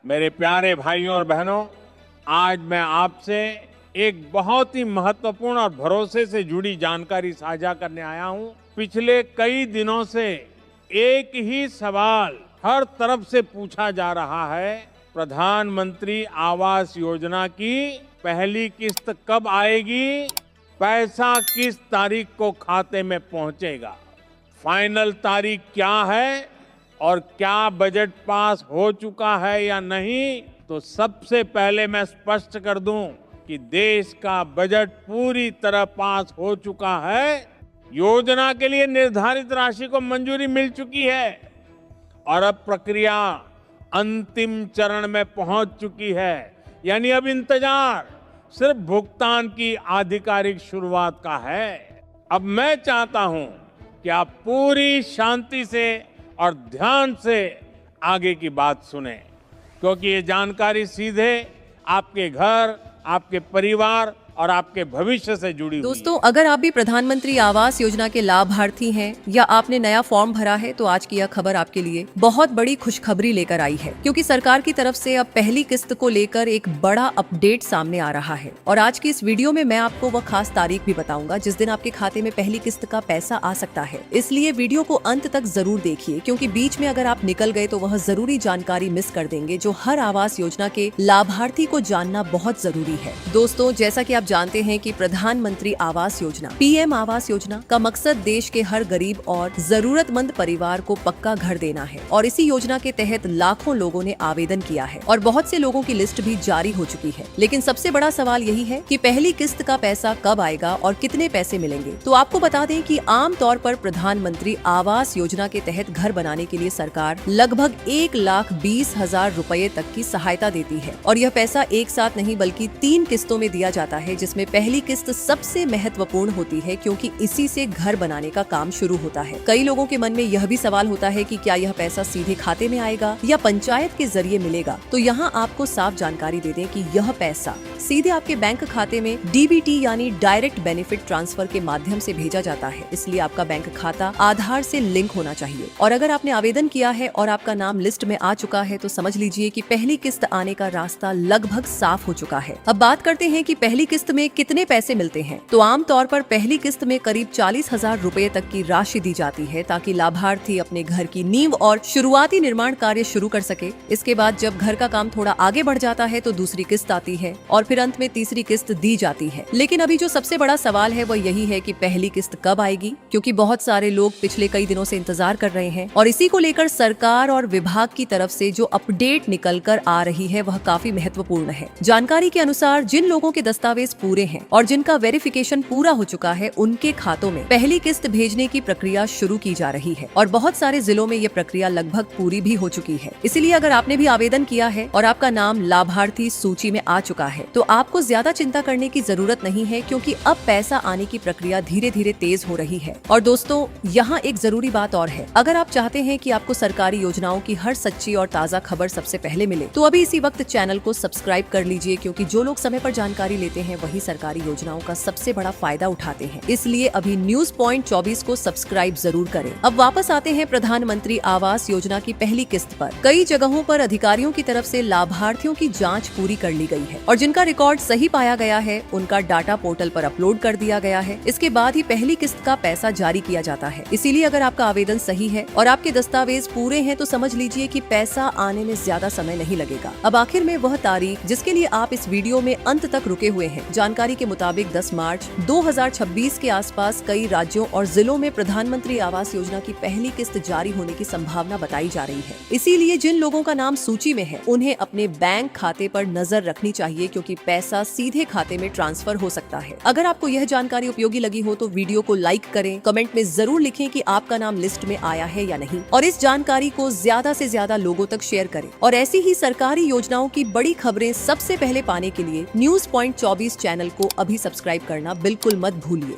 मेरे प्यारे भाइयों और बहनों, आज मैं आपसे एक बहुत ही महत्वपूर्ण और भरोसे से जुड़ी जानकारी साझा करने आया हूं। पिछले कई दिनों से एक ही सवाल हर तरफ से पूछा जा रहा है, प्रधानमंत्री आवास योजना की पहली किस्त कब आएगी, पैसा किस तारीख को खाते में पहुंचेगा, फाइनल तारीख क्या है और क्या बजट पास हो चुका है या नहीं। तो सबसे पहले मैं स्पष्ट कर दूं कि देश का बजट पूरी तरह पास हो चुका है। योजना के लिए निर्धारित राशि को मंजूरी मिल चुकी है और अब प्रक्रिया अंतिम चरण में पहुंच चुकी है। यानी अब इंतजार सिर्फ भुगतान की आधिकारिक शुरुआत का है। अब मैं चाहता हूं कि आप पूरी शांति से और ध्यान से आगे की बात सुने, क्योंकि ये जानकारी सीधे आपके घर, आपके परिवार और आपके भविष्य से जुड़ी हुई है। दोस्तों, अगर आप भी प्रधानमंत्री आवास योजना के लाभार्थी हैं या आपने नया फॉर्म भरा है तो आज की यह खबर आपके लिए बहुत बड़ी खुशखबरी लेकर आई है, क्योंकि सरकार की तरफ से अब पहली किस्त को लेकर एक बड़ा अपडेट सामने आ रहा है। और आज की इस वीडियो में मैं आपको वह खास तारीख भी बताऊंगा जिस दिन आपके खाते में पहली किस्त का पैसा आ सकता है। इसलिए वीडियो को अंत तक जरूर देखिए, क्योंकि बीच में अगर आप निकल गए तो वह जरूरी जानकारी मिस कर देंगे जो हर आवास योजना के लाभार्थी को जानना बहुत जरूरी है। दोस्तों, जैसा की आप जानते हैं कि प्रधानमंत्री आवास योजना पीएम आवास योजना का मकसद देश के हर गरीब और जरूरतमंद परिवार को पक्का घर देना है। और इसी योजना के तहत लाखों लोगों ने आवेदन किया है और बहुत से लोगों की लिस्ट भी जारी हो चुकी है। लेकिन सबसे बड़ा सवाल यही है कि पहली किस्त का पैसा कब आएगा और कितने पैसे मिलेंगे। तो आपको बता दें कि आम तौर पर प्रधानमंत्री आवास योजना के तहत घर बनाने के लिए सरकार लगभग 1,20,000 रुपए तक की सहायता देती है। और यह पैसा एक साथ नहीं बल्कि 3 किस्तों में दिया जाता है, जिसमें पहली किस्त सबसे महत्वपूर्ण होती है, क्योंकि इसी से घर बनाने का काम शुरू होता है। कई लोगों के मन में यह भी सवाल होता है कि क्या यह पैसा सीधे खाते में आएगा या पंचायत के जरिए मिलेगा। तो यहाँ आपको साफ जानकारी दे दें कि यह पैसा सीधे आपके बैंक खाते में डीबीटी यानी डायरेक्ट बेनिफिट ट्रांसफर के माध्यम से भेजा जाता है। इसलिए आपका बैंक खाता आधार से लिंक होना चाहिए। और अगर आपने आवेदन किया है और आपका नाम लिस्ट में आ चुका है तो समझ लीजिए कि पहली किस्त आने का रास्ता लगभग साफ हो चुका है। अब बात करते हैं कि पहली किस्त में कितने पैसे मिलते हैं। तो आमतौर पर पहली किस्त में करीब 40,000 रुपए तक की राशि दी जाती है, ताकि लाभार्थी अपने घर की नींव और शुरुआती निर्माण कार्य शुरू कर सके। इसके बाद जब घर का काम थोड़ा आगे बढ़ जाता है तो दूसरी किस्त आती है और फिर अंत में तीसरी किस्त दी जाती है। लेकिन अभी जो सबसे बड़ा सवाल है वह यही है कि पहली किस्त कब आएगी, क्योंकि बहुत सारे लोग पिछले कई दिनों से इंतजार कर रहे हैं। और इसी को लेकर सरकार और विभाग की तरफ से जो अपडेट निकल कर आ रही है वह काफी महत्वपूर्ण है। जानकारी के अनुसार जिन लोगों के दस्तावेज पूरे हैं और जिनका वेरिफिकेशन पूरा हो चुका है, उनके खातों में पहली किस्त भेजने की प्रक्रिया शुरू की जा रही है। और बहुत सारे जिलों में ये प्रक्रिया लगभग पूरी भी हो चुकी है। इसलिए अगर आपने भी आवेदन किया है और आपका नाम लाभार्थी सूची में आ चुका है तो आपको ज्यादा चिंता करने की जरूरत नहीं है, क्योंकि अब पैसा आने की प्रक्रिया धीरे धीरे तेज हो रही है। और दोस्तों, यहाँ एक जरूरी बात और है, अगर आप चाहते हैं कि आपको सरकारी योजनाओं की हर सच्ची और ताज़ा खबर सबसे पहले मिले तो अभी इसी वक्त चैनल को सब्सक्राइब कर लीजिए, क्योंकि जो लोग समय पर जानकारी लेते हैं वही सरकारी योजनाओं का सबसे बड़ा फायदा उठाते हैं। इसलिए अभी न्यूज पॉइंट 24 को सब्सक्राइब जरूर करें। अब वापस आते हैं प्रधानमंत्री आवास योजना की पहली किस्त पर। कई जगहों पर अधिकारियों की तरफ से लाभार्थियों की जांच पूरी कर ली गई है और जिनका रिकॉर्ड सही पाया गया है उनका डाटा पोर्टल पर अपलोड कर दिया गया है। इसके बाद ही पहली किस्त का पैसा जारी किया जाता है। इसीलिए अगर आपका आवेदन सही है और आपके दस्तावेज पूरे हैं तो समझ लीजिए कि पैसा आने में ज्यादा समय नहीं लगेगा। अब आखिर में वह तारीख जिसके लिए आप इस वीडियो में अंत तक रुके हुए हैं। जानकारी के मुताबिक 10 मार्च 2026 के आसपास कई राज्यों और जिलों में प्रधानमंत्री आवास योजना की पहली किस्त जारी होने की संभावना बताई जा रही है। इसीलिए जिन लोगों का नाम सूची में है उन्हें अपने बैंक खाते पर नजर रखनी चाहिए, क्योंकि पैसा सीधे खाते में ट्रांसफर हो सकता है। अगर आपको यह जानकारी उपयोगी लगी हो तो वीडियो को लाइक करें, कमेंट में जरूर लिखें कि आपका नाम लिस्ट में आया है या नहीं, और इस जानकारी को ज्यादा से ज्यादा लोगों तक शेयर करें। और ऐसी ही सरकारी योजनाओं की बड़ी खबरें सबसे पहले पाने के लिए न्यूज पॉइंट 24 चैनल को अभी सब्सक्राइब करना बिल्कुल मत भूलिए।